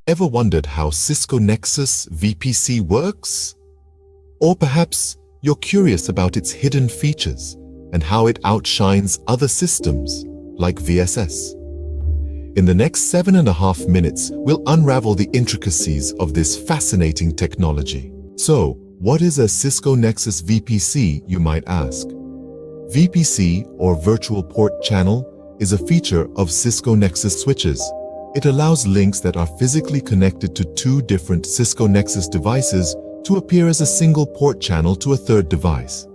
Ever wondered how Cisco Nexus Vpc works? Or perhaps you're curious about its hidden features and how it outshines other systems like VSS. In the next 7.5 minutes, we'll unravel the intricacies of this fascinating technology. So, what is a Cisco Nexus VPC, you might ask? VPC, or Virtual Port Channel, is a feature of Cisco Nexus switches. It allows links that are physically connected to two different Cisco Nexus devices to appear as a single port channel to a third device.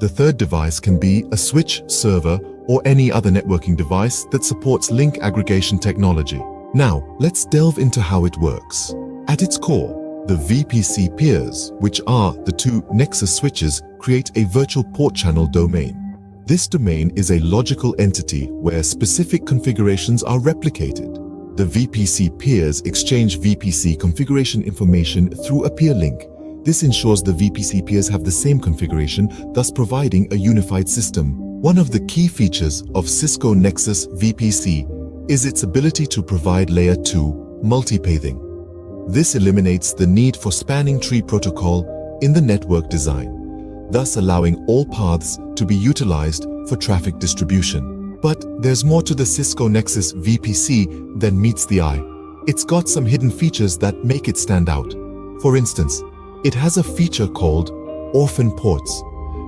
The third device can be a switch, server, or any other networking device that supports link aggregation technology. Now, let's delve into how it works. At its core, the VPC peers, which are the two Nexus switches, create a virtual port channel domain. This domain is a logical entity where specific configurations are replicated. The VPC peers exchange VPC configuration information through a peer link. This ensures the VPC peers have the same configuration, thus providing a unified system. One of the key features of Cisco Nexus VPC is its ability to provide Layer 2 multipathing. This eliminates the need for spanning tree protocol in the network design, thus allowing all paths to be utilized for traffic distribution. But there's more to the Cisco Nexus VPC than meets the eye. It's got some hidden features that make it stand out. For instance, it has a feature called orphan ports.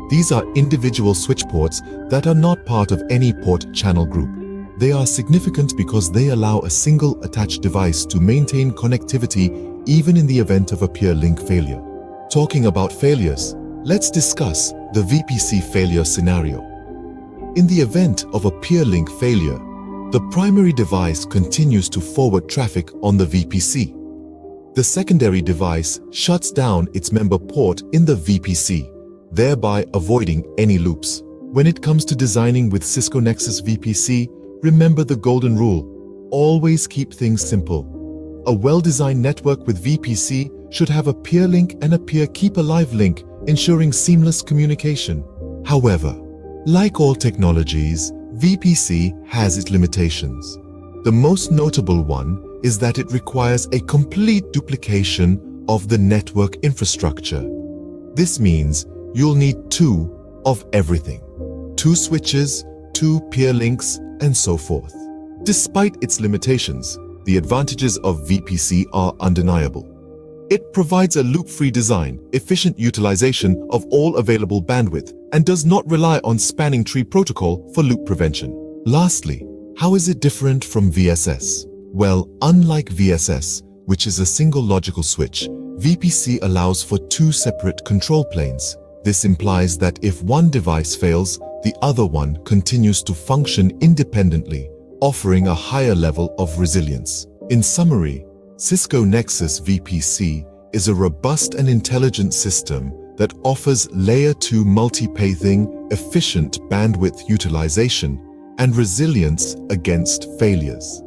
These are individual switch ports that are not part of any port channel group. They are significant because they allow a single attached device to maintain connectivity even in the event of a peer link failure. Talking about failures, let's discuss the VPC failure scenario. In the event of a peer link failure, the primary device continues to forward traffic on the VPC. The secondary device shuts down its member port in the VPC, thereby avoiding any loops. When it comes to designing with Cisco Nexus VPC, remember the golden rule: always keep things simple. A well-designed network with VPC should have a peer link and a peer keep alive link, ensuring seamless communication. However, like all technologies, VPC has its limitations. The most notable one is that it requires a complete duplication of the network infrastructure. This means you'll need two of everything: two switches, two peer links, and so forth. Despite its limitations, the advantages of VPC are undeniable. It provides a loop-free design, efficient utilization of all available bandwidth, and does not rely on spanning tree protocol for loop prevention. Lastly, how is it different from VSS? Well, unlike VSS, which is a single logical switch, VPC allows for two separate control planes. This implies that if one device fails, the other one continues to function independently, offering a higher level of resilience. In summary, Cisco Nexus VPC is a robust and intelligent system that offers Layer 2 multipathing, efficient bandwidth utilization, and resilience against failures.